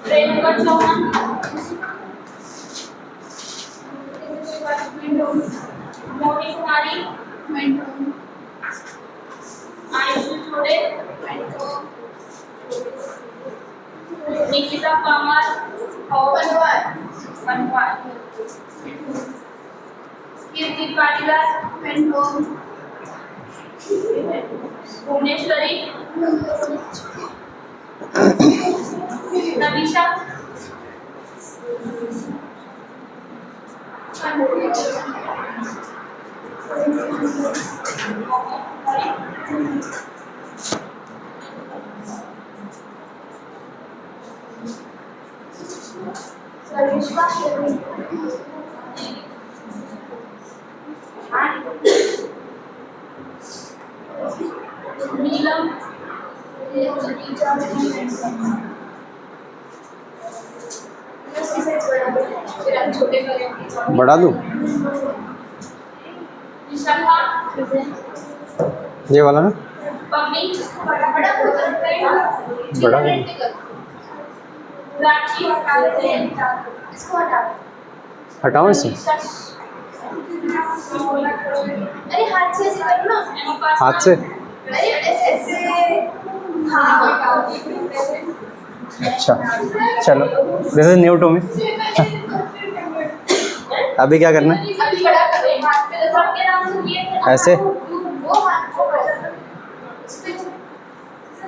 Train number 54 Moni कुमारी आयुषी छोड़े निकिता कामर बनवार कीर्ति पाटीदार भुवनेश्वरी नविशा नीलम बढ़ा दूँ विशाखा ये वाला ना, पम्मी बढ़ा दूँ। राखी हटाओ इसे, अरे हाथ से ऐसे करो ना हाथ से। अरे ऐसे हाँ अच्छा चलो, this is new to me. अभी क्या करना है? अभी बड़ा करो हाथ पे सबके नाम से किए ऐसे वो हाथ को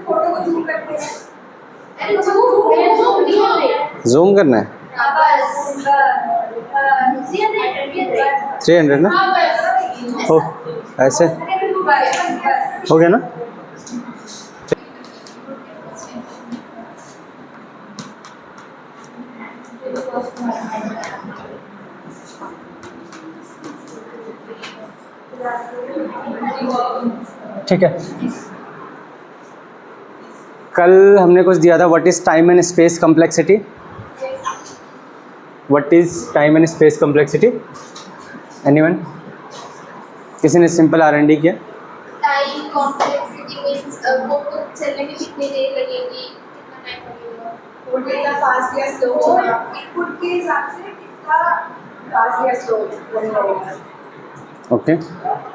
फोटो को जूम करते हैं अरे जूम दिया जूम करना है। बस 300 ना, हो ऐसे हो गया ना। ठीक है, कल हमने कुछ दिया था, what is time and space complexity. What is time and space complexity? Anyone? किसी ने सिंपल R&D किया? टाइम कॉम्प्लेक्सिटी मींस फोटो चलने में कितनी देर लगेगी, कितना टाइम लगेगा, फोटो का फास्ट या स्लो होगा, इनपुट के हिसाब से कितना फास्ट या स्लो होगा। Okay,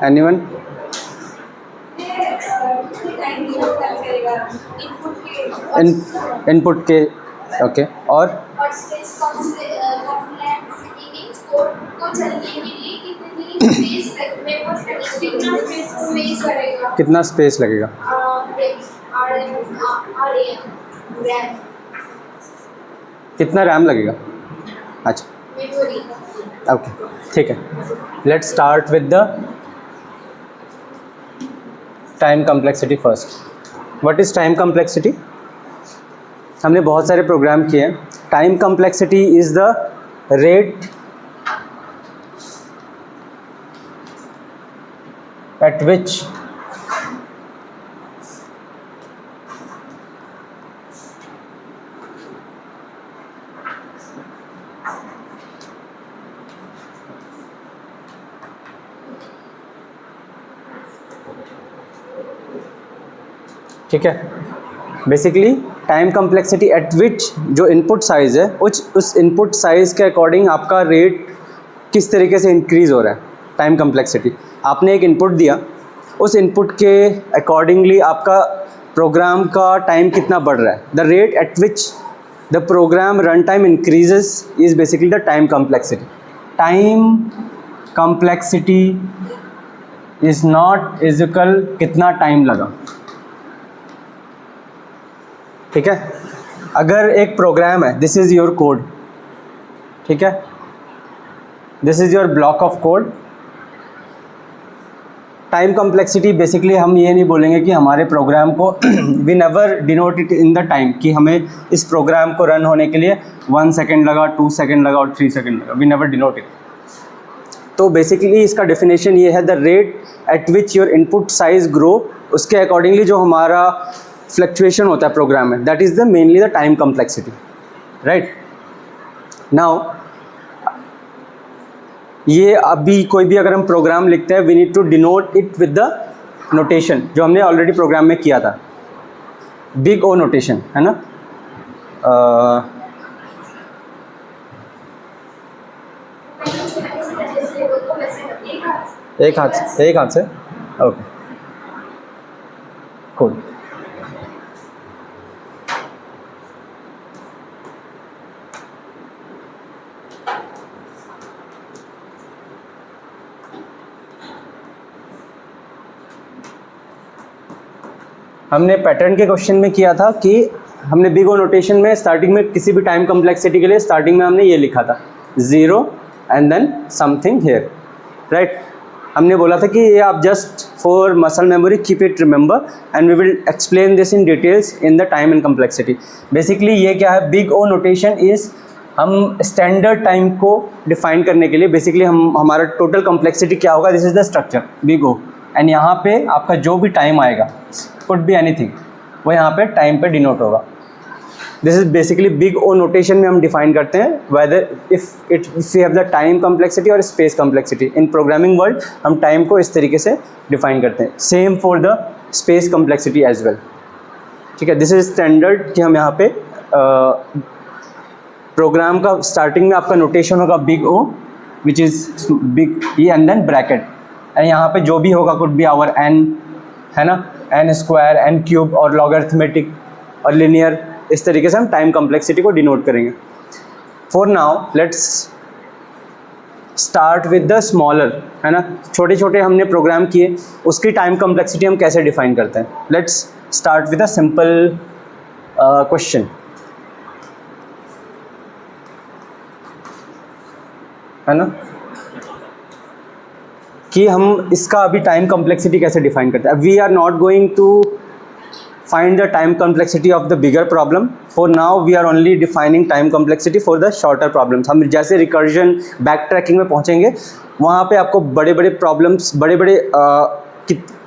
anyone? इनपुट के, ओके, और स्पेस कॉम्प्लेक्सिटी मींस कोड को चलने के लिए कितनी स्पेस लगेगा, कितना स्पेस लगेगा? कितना रैम लगेगा? अच्छा मेमोरी। ओके ठीक है, let's start with the time complexity first. What is time complexity? हमने बहुत सारे प्रोग्राम किए हैं। Time complexity is the rate at which ठीक है, बेसिकली टाइम कॉम्प्लेक्सिटी एट विच जो इनपुट साइज़ है उस इनपुट साइज़ के अकॉर्डिंग आपका रेट किस तरीके से इंक्रीज़ हो रहा है। टाइम कॉम्प्लेक्सिटी, आपने एक इनपुट दिया, उस इनपुट के अकॉर्डिंगली आपका प्रोग्राम का टाइम कितना बढ़ रहा है। The rate at which the program run time increases is basically the time complexity. Time complexity is not equal कितना टाइम लगा। ठीक है, अगर एक प्रोग्राम है, दिस इज़ योर कोड, ठीक है, this is your block of code. Time complexity basically हम ये नहीं बोलेंगे कि हमारे प्रोग्राम को we never denote it in the time कि हमें इस प्रोग्राम को रन होने के लिए 1 सेकेंड लगा, 2 सेकेंड लगा और 3 सेकेंड लगा, वी नेवर डिनोट इट। तो बेसिकली इसका डेफिनेशन ये है, the rate at which your input size grow, उसके अकॉर्डिंगली जो हमारा फ्लक्चुएशन होता है प्रोग्राम में, that is the mainly the time complexity, right. Now ये अभी कोई भी अगर हम प्रोग्राम लिखते हैं, we need to denote it with the notation जो हमने ऑलरेडी प्रोग्राम में किया था। बिग ओ नोटेशन है ना। एक हाथ से ओके कूल। हमने पैटर्न के क्वेश्चन में किया था कि हमने बिग ओ नोटेशन में स्टार्टिंग में किसी भी टाइम कम्प्लेक्सिटी के लिए स्टार्टिंग में हमने ये लिखा था 0 and then something here, right. हमने बोला था कि ये आप just for muscle memory keep it remember and we will explain this in details in the time and complexity. Basically ये क्या है, बिग ओ नोटेशन इज़ हम स्टैंडर्ड टाइम को डिफाइन करने के लिए बेसिकली हमारा टोटल कम्प्लेक्सिटी क्या होगा, this is the structure big O, and यहाँ पे आपका जो भी टाइम आएगा कुड बी एनीथिंग, वो यहाँ पे टाइम पे डिनोट होगा। This is basically big O notation में हम डिफाइन करते हैं whether if you have the time complexity और space complexity. In programming world हम टाइम को इस तरीके से डिफाइन करते हैं, same for the space complexity as well, ठीक है। दिस इज स्टैंडर्ड कि हम यहाँ पे प्रोग्राम का स्टार्टिंग में आपका नोटेशन होगा big O which is big E and then bracket, and यहाँ पे जो भी होगा कुड बी आवर एन, है ना, एन स्क्वायर, एन क्यूब और लॉगरिथमेटिक और लिनियर, इस तरीके से हम टाइम कम्प्लेक्सिटी को डिनोट करेंगे। For now let's start with the smaller, है ना, छोटे छोटे हमने प्रोग्राम किए, उसकी टाइम कम्प्लेक्सिटी हम कैसे डिफाइन करते हैं। Let's start with a simple question, है ना, कि हम इसका अभी टाइम कम्प्लेक्सिटी कैसे डिफाइन करते हैं। We are not going to find the time complexity of the bigger problem, for now we are only defining time complexity for the shorter problems. हम जैसे रिकर्जन बैक ट्रैकिंग में पहुँचेंगे वहाँ पे आपको बड़े बड़े प्रॉब्लम्स, बड़े बड़े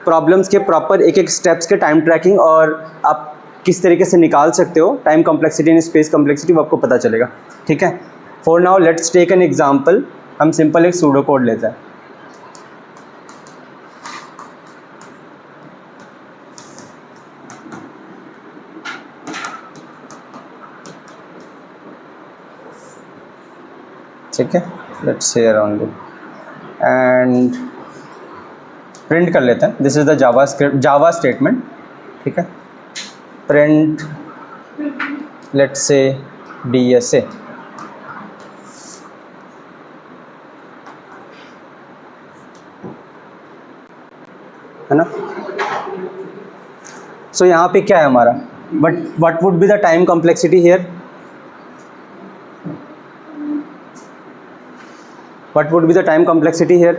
प्रॉब्लम्स के प्रॉपर एक एक स्टेप्स के टाइम ट्रैकिंग और आप किस तरीके से निकाल सकते हो time complexity and space complexity, वो आपको पता चलेगा, ठीक है। For now let's take an example, हम सिंपल एक सूडो कोड लेते हैं। ठीक है, let's say around and print कर लेते हैं। This is the Java statement, ठीक है। प्रिंट लेट्स से DSA, है ना। सो यहाँ पे क्या है हमारा, but what would be the time complexity here, what would be the time complexity here?